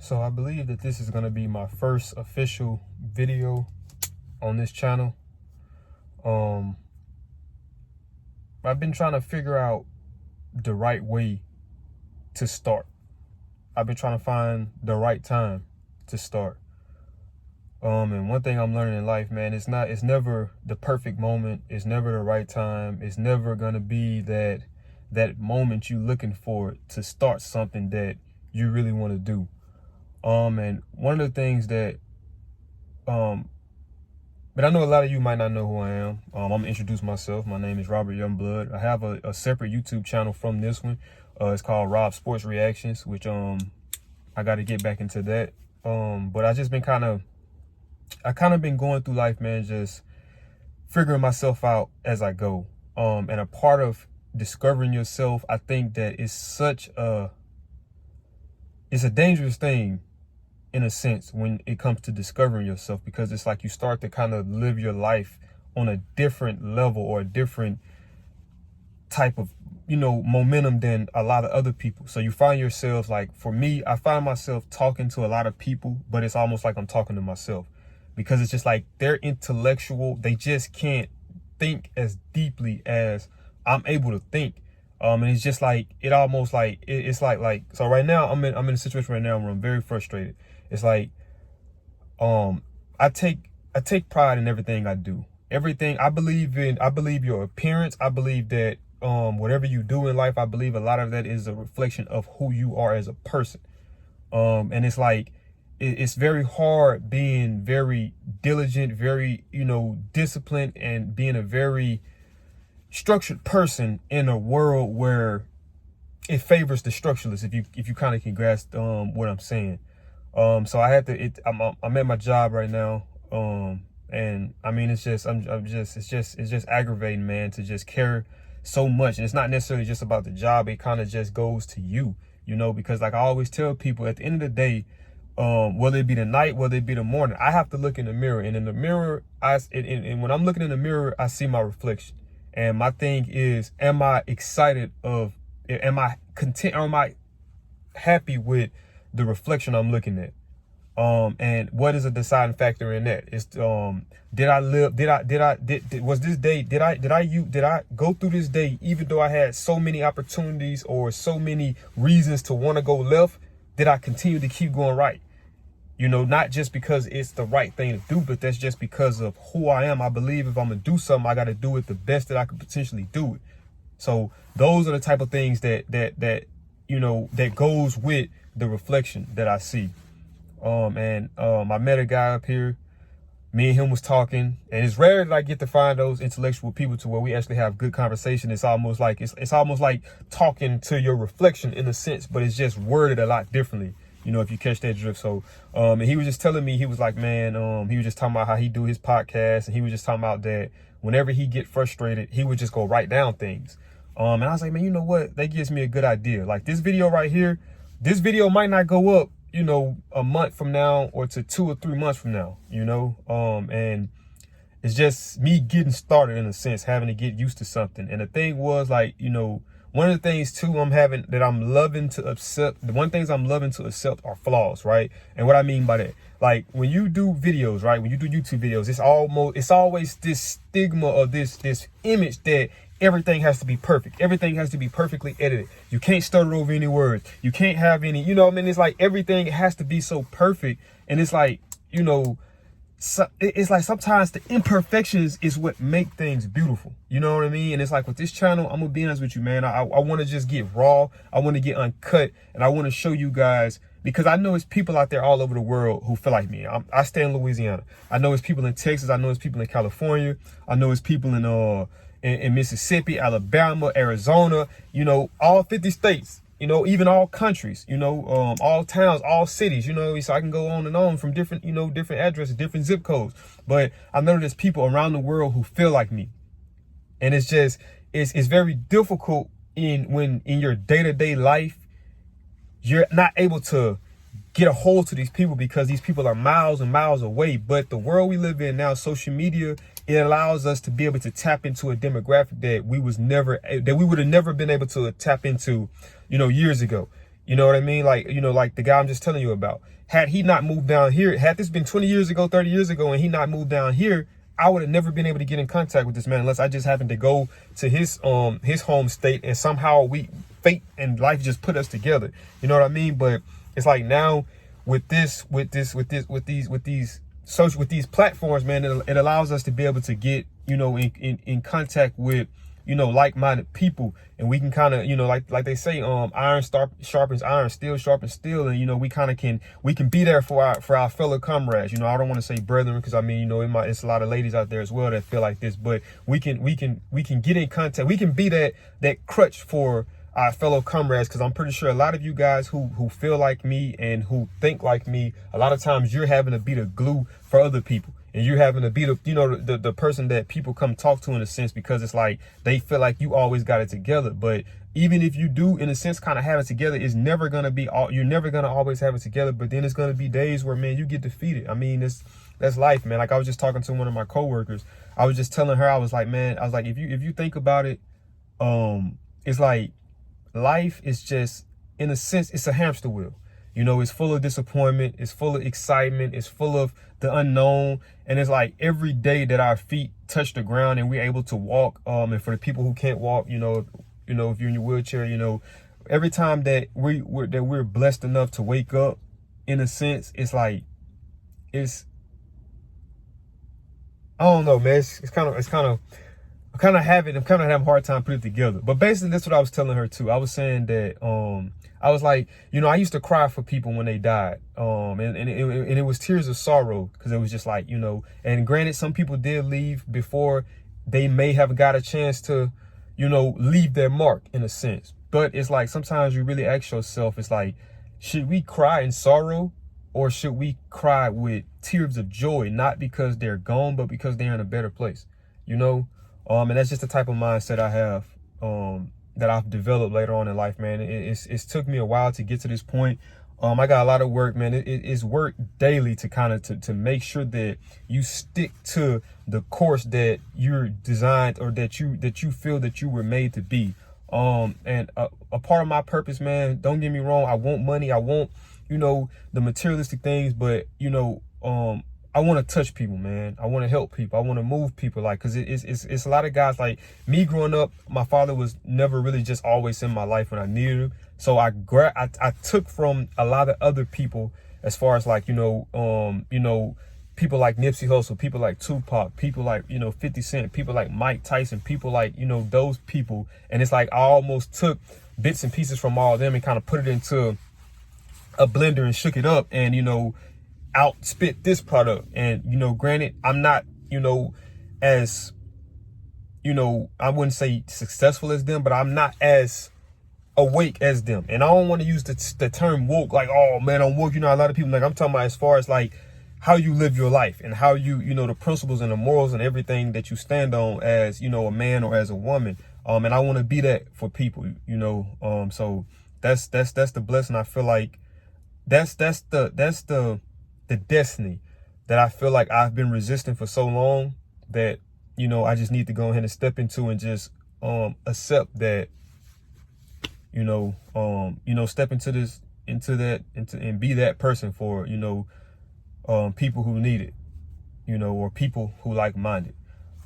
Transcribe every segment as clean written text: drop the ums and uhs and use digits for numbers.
So I believe that this is going to be my first official video on this channel. I've been trying to figure out the right way to start. I've been trying to find the right time to start. And one thing I'm learning in life, man, it's never the perfect moment. It's never the right time. It's never going to be that moment you're looking for to start something that you really want to do. And one of the things that, but I know a lot of you might not know who I am. I'm gonna introduce myself. My name is Robert Youngblood. I have a separate YouTube channel from this one. It's called Rob Sports Reactions, which I got to get back into that. But I just been kind of been going through life, man, just figuring myself out as I go. And a part of discovering yourself, I think that it's a dangerous thing in a sense when it comes to discovering yourself, because it's like you start to kind of live your life on a different level or a different type of, momentum than a lot of other people. So you find yourself, like for me, I find myself talking to a lot of people, but it's almost like I'm talking to myself, because it's just like they're intellectual. They just can't think as deeply as I'm able to think. And it's just like, it's like, so right now I'm in a situation right now where I'm very frustrated. It's like, I take pride in everything I do. Everything I believe your appearance. I believe that, whatever you do in life, I believe a lot of that is a reflection of who you are as a person. And it's like, it's very hard being very diligent, very, disciplined, and being a very structured person in a world where it favors the structureless, if you kind of can grasp what I'm saying. So I had to, I'm at my job right now. And I mean, it's just aggravating, man, to just care so much. And it's not necessarily just about the job. It kind of just goes to you, because like I always tell people, at the end of the day, whether it be the night, whether it be the morning, I have to look in the mirror, and in the mirror, and when I'm looking in the mirror, I see my reflection. And my thing is, am I excited am I content, or am I happy with the reflection I'm looking at? And what is a deciding factor in that? Is did I go through this day, even though I had so many opportunities or so many reasons to want to go left, did I continue to keep going right? Not just because it's the right thing to do, but that's just because of who I am. I believe if I'm gonna do something, I got to do it the best that I could potentially do it. So those are the type of things that goes with the reflection that I see. I met a guy up here. Me and him was talking, and it's rare that I get to find those intellectual people to where we actually have good conversation. It's almost like talking to your reflection in a sense, but it's just worded a lot differently, if you catch that drift. So, and he was just telling me, he was like, man, he was just talking about how he do his podcast, and he was just talking about that whenever he get frustrated, he would just go write down things. And I was like, man, you know what? That gives me a good idea. Like this video right here, this video might not go up, a month from now or to 2 or 3 months from now, and it's just me getting started in a sense, having to get used to something. And the thing was, like, one of the things too I'm loving to accept are flaws, right? And what I mean by that, like when you do videos, right? When you do YouTube videos, it's always this stigma or this image that everything has to be perfect. Everything has to be perfectly edited. You can't stutter over any words. You can't have any, it's like everything has to be so perfect. And it's like, it's like sometimes the imperfections is what make things beautiful. You know what I mean? And it's like with this channel, I'm gonna be honest with you, man. I want to just get raw. I want to get uncut, and I want to show you guys, because I know it's people out there all over the world who feel like me. I stay in Louisiana. I know it's people in Texas. I know it's people in California. I know it's people in Mississippi, Alabama, Arizona, all 50 states, even all countries, all towns, all cities, so I can go on and on from different, different addresses, different zip codes. But I know there's people around the world who feel like me. And it's just, it's very difficult when in your day-to-day life, you're not able to get a hold to these people, because these people are miles and miles away. But the world we live in now, social media, it allows us to be able to tap into a demographic that we would have never been able to tap into, years ago. You know what I mean? Like, you know, like the guy I'm just telling you about. Had he not moved down here, had this been 20 years ago, 30 years ago, and he not moved down here, I would have never been able to get in contact with this man unless I just happened to go to his home state, and somehow fate and life just put us together. You know what I mean? But it's like now with these platforms, man, it allows us to be able to get, you know, in contact with, you know, like-minded people, and we can kind of, you know, like they say, iron sharpens iron, steel sharpens steel, and you know, we can be there for our fellow comrades. You know, I don't want to say brethren, because I mean, you know, it's a lot of ladies out there as well that feel like this, but we can get in contact. We can be that crutch for our fellow comrades, because I'm pretty sure a lot of you guys who feel like me and who think like me, a lot of times you're having to be the glue for other people. And you're having to be the, you know, the person that people come talk to, in a sense, because it's like they feel like you always got it together. But even if you do, in a sense, kind of have it together, it's never going to be you're never going to always have it together. But then it's going to be days where, man, you get defeated. I mean, that's life, man. Like I was just talking to one of my coworkers. I was just telling her, I was like, man, I was like, if you think about it, it's like life is just, in a sense, it's a hamster wheel. You know, it's full of disappointment. It's full of excitement. It's full of the unknown. And it's like every day that our feet touch the ground and we're able to walk. And for the people who can't walk, you know, if you're in your wheelchair, you know, every time that we're blessed enough to wake up, in a sense, it's like, I don't know, man. I'm kind of having a hard time putting it together. But basically, that's what I was telling her too. I was saying that, I was like, you know, I used to cry for people when they died. And it was tears of sorrow, because it was just like, you know, and granted, some people did leave before they may have got a chance to, you know, leave their mark, in a sense. But it's like, sometimes you really ask yourself, it's like, should we cry in sorrow, or should we cry with tears of joy? Not because they're gone, but because they're in a better place, you know? And that's just the type of mindset I have, that I've developed later on in life, man. It's took me a while to get to this point. I got a lot of work, man. It's work daily to kind of to make sure that you stick to the course that you're designed, or that you feel that you were made to be. And a part of my purpose, man, don't get me wrong, I want money, I want, you know, the materialistic things, but you know, I want to touch people, man. I want to help people. I want to move people, like, because it's a lot of guys, like me growing up, my father was never really just always in my life when I needed him. So I took from a lot of other people, as far as like, you know, people like Nipsey Hussle, people like Tupac, people like, you know, 50 Cent, people like Mike Tyson, people like, you know, those people. And it's like, I almost took bits and pieces from all of them and kind of put it into a blender and shook it up, and, you know, outspit this product. And, you know, granted, I'm not, you know, as, you know, I wouldn't say successful as them, but I'm not as awake as them. And I don't want to use the term woke, like, oh man, I'm woke. You know, a lot of people, like, I'm talking about as far as like how you live your life, and how you know, the principles and the morals and everything that you stand on as, you know, a man or as a woman. And I want to be that for people, you know. So that's the blessing. I feel like that's the destiny that I feel like I've been resisting for so long, that, you know, I just need to go ahead and step into, and just accept that, you know, step into this, and be that person for, you know, people who need it, you know, or people who like-minded.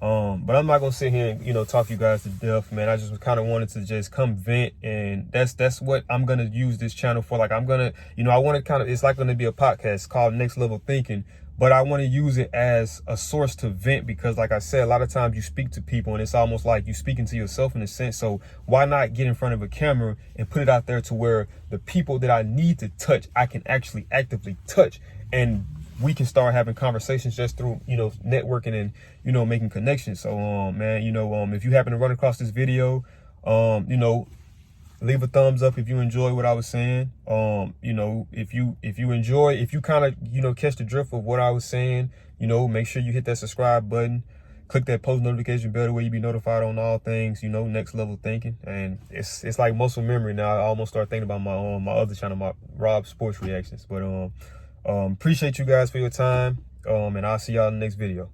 But I'm not gonna sit here and, you know, talk you guys to death, man. I just kind of wanted to just come vent, and that's what I'm gonna use this channel for. Like, I'm gonna, you know, I want to kind of, it's like gonna be a podcast called Next Level Thinking, but I want to use it as a source to vent, because like I said, a lot of times you speak to people and it's almost like you speaking to yourself, in a sense. So why not get in front of a camera and put it out there to where the people that I need to touch, I can actually actively touch, and we can start having conversations just through, you know, networking and, you know, making connections. So, man, you know, if you happen to run across this video, you know, leave a thumbs up if you enjoy what I was saying. You know, if you kind of, you know, catch the drift of what I was saying, you know, make sure you hit that subscribe button, click that post notification bell, where you be notified on all things, you know, Next Level Thinking. And it's like muscle memory now. I almost start thinking about my other channel, my Rob Sports Reactions. But appreciate you guys for your time, and I'll see y'all in the next video.